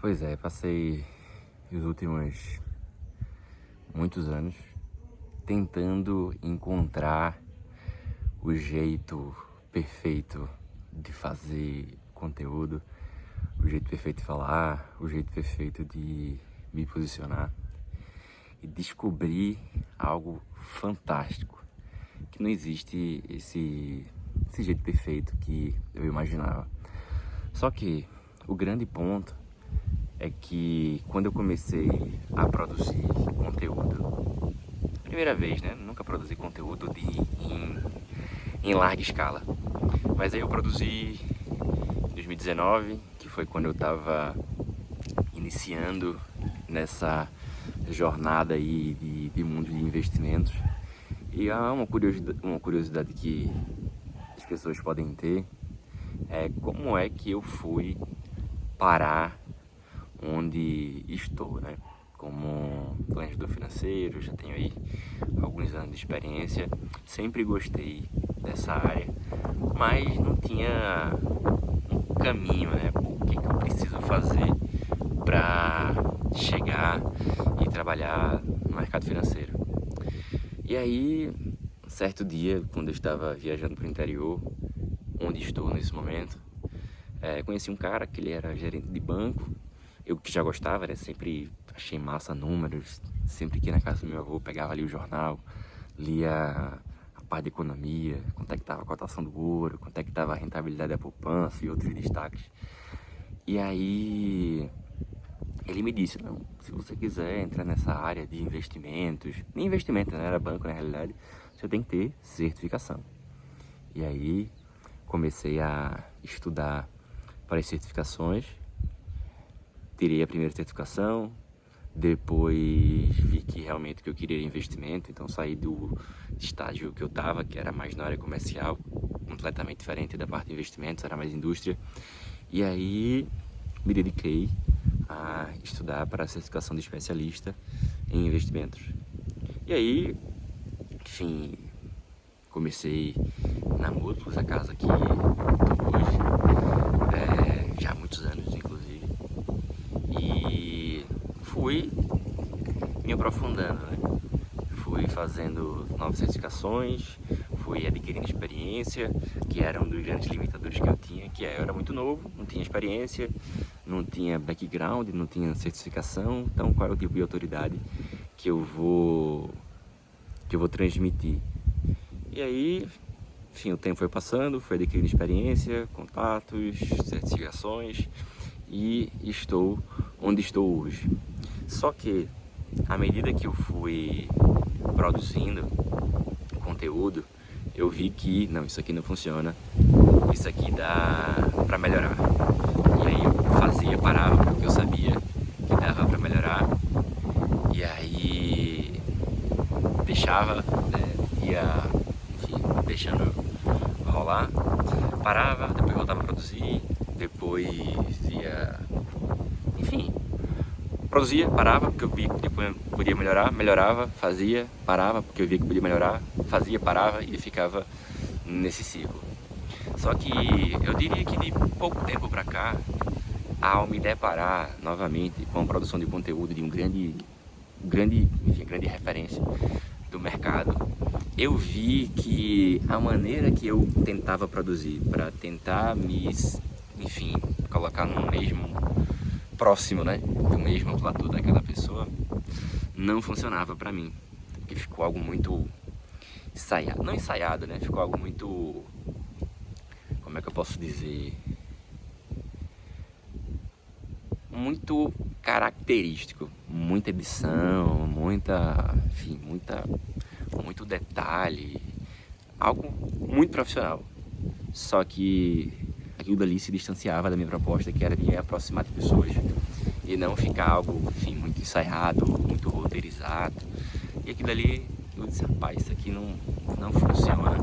Pois é, passei os últimos muitos anos tentando encontrar o jeito perfeito de fazer conteúdo, o jeito perfeito de falar, o jeito perfeito de me posicionar e descobri algo fantástico, que não existe esse jeito perfeito que eu imaginava. Só que o grande ponto é que quando eu comecei a produzir conteúdo, primeira vez, né? Nunca produzi conteúdo em larga escala. Mas aí eu produzi em 2019, que foi quando eu estava iniciando nessa jornada aí de mundo de investimentos. E há uma curiosidade que as pessoas podem ter é como é que eu fui parar onde estou, né? Como planejador financeiro, já tenho aí alguns anos de experiência, sempre gostei dessa área, mas não tinha um caminho, né? O que eu preciso fazer para chegar e trabalhar no mercado financeiro. E aí, certo dia, quando eu estava viajando para o interior, onde estou nesse momento, conheci um cara que ele era gerente de banco. Eu que já gostava, né? Sempre achei massa números. Sempre que ia na casa do meu avô, pegava ali o jornal, lia a parte de economia, quanto é que estava a cotação do ouro, quanto é que estava a rentabilidade da poupança e outros destaques. E aí ele me disse, não, se você quiser entrar nessa área de investimentos, nem investimento, né? Era banco na realidade, você tem que ter certificação. E aí comecei a estudar para as certificações. Tirei a primeira certificação, depois vi que realmente o que eu queria era investimento, então saí do estágio que eu estava, que era mais na área comercial, completamente diferente da parte de investimentos, era mais indústria. E aí me dediquei a estudar para a certificação de especialista em investimentos. E aí, enfim, comecei na Múltiplos, a casa que estou hoje, já há muitos anos, inclusive. E fui me aprofundando, né? Fui fazendo novas certificações, fui adquirindo experiência, que era um dos grandes limitadores que eu tinha, que eu era muito novo, não tinha experiência, não tinha background, não tinha certificação, então qual é o tipo de autoridade que eu vou transmitir? E aí, enfim, o tempo foi passando, fui adquirindo experiência, contatos, certificações e estou onde estou hoje. Só que, à medida que eu fui produzindo conteúdo, eu vi que, não, isso aqui não funciona, isso aqui dá para melhorar. E aí eu fazia, parava, porque eu sabia que dava para melhorar. E aí deixava, né, ia, enfim, deixando rolar, parava, depois voltava a produzir, depois ia, enfim, produzia, parava, porque eu via que podia melhorar, melhorava, fazia, parava, porque eu via que podia melhorar, fazia, parava e ficava nesse ciclo. Só que eu diria que de pouco tempo pra cá, ao me deparar novamente com a produção de conteúdo de grande referência do mercado, eu vi que a maneira que eu tentava produzir para tentar me, enfim, colocar no mesmo próximo, né, do mesmo platô daquela pessoa, não funcionava para mim, porque ficou algo muito ensaiado, não ensaiado, né, ficou algo muito, como é que eu posso dizer, muito característico, muita edição, muito detalhe, algo muito profissional. Só que aquilo dali se distanciava da minha proposta, que era de me aproximar de pessoas e não ficar algo, enfim, muito ensaiado, muito roteirizado. E aquilo dali, eu disse, rapaz, isso aqui não funciona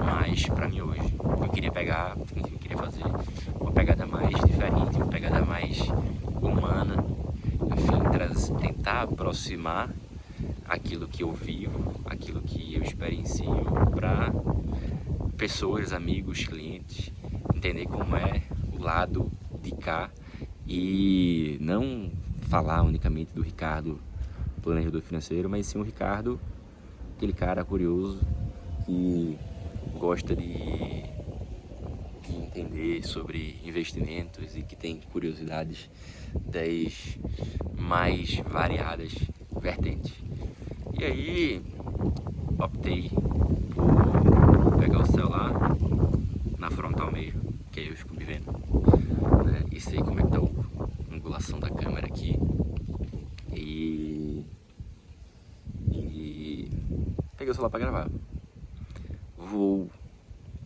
mais pra mim hoje. Eu queria pegar, enfim, eu queria fazer uma pegada mais diferente, uma pegada mais humana, enfim, tentar aproximar aquilo que eu vivo, aquilo que eu experiencio para pessoas, amigos, clientes, entender como é o lado de cá E não falar unicamente do Ricardo, planejador financeiro, mas sim o Ricardo, aquele cara curioso que gosta de entender sobre investimentos e que tem curiosidades das mais variadas vertentes. E aí optei por pegar o celular na frontal mesmo, que aí eu fico me vendo, né? E sei como é que tá a angulação da câmera aqui. E peguei o celular para gravar. Vou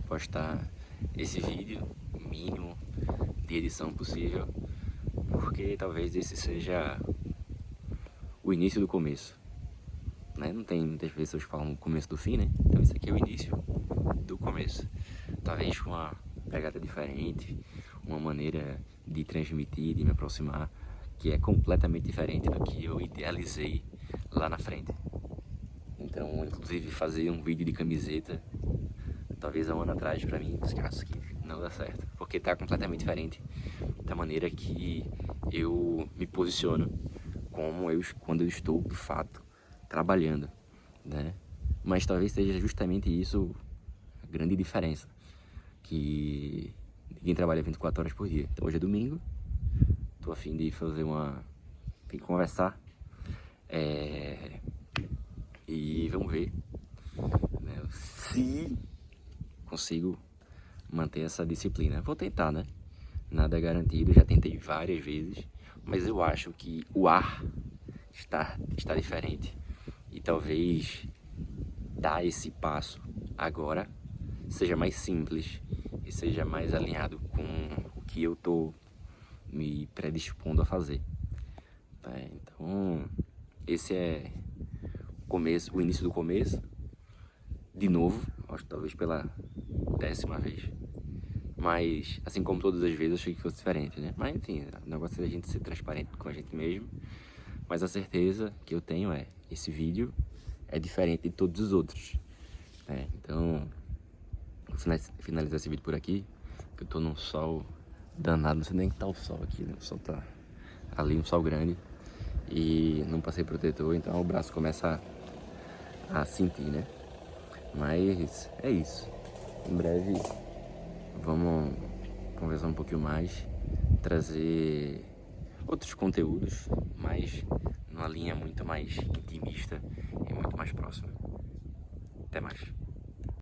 postar esse vídeo o mínimo de edição possível, porque talvez esse seja o início do começo, né? Não tem muitas pessoas que falam o começo do fim, né? Então esse aqui é o início do começo, talvez com uma pegada diferente, uma maneira de transmitir, de me aproximar, que é completamente diferente do que eu idealizei lá na frente. Então, inclusive, fazer um vídeo de camiseta, talvez há um ano atrás, pra mim, isso aqui não dá certo, porque tá completamente diferente da maneira que eu me posiciono quando eu estou, de fato, trabalhando, né? Mas talvez seja justamente isso a grande diferença, que ninguém trabalha 24 horas por dia. Então hoje é domingo, tô a fim de fazer fim de conversar, e vamos ver, né, se consigo manter essa disciplina. Vou tentar, né? Nada é garantido, já tentei várias vezes, mas eu acho que o ar está diferente e talvez dar esse passo agora seja mais simples e seja mais alinhado com o que eu tô me predispondo a fazer, tá? Então esse é o início do começo, de novo, acho que talvez pela 10ª vez. Mas, assim como todas as vezes, eu achei que fosse diferente, né? Mas, enfim, o negócio é a gente ser transparente com a gente mesmo. Mas a certeza que eu tenho esse vídeo é diferente de todos os outros, né? Então, vou finalizar esse vídeo por aqui, que eu tô num sol danado, não sei nem que tá o sol aqui, né? O sol tá ali, um sol grande, e não passei protetor, então o braço começa a sentir, né? Mas é isso. Em breve vamos conversar um pouquinho mais, trazer outros conteúdos, mas numa linha muito mais intimista e muito mais próxima. Até mais.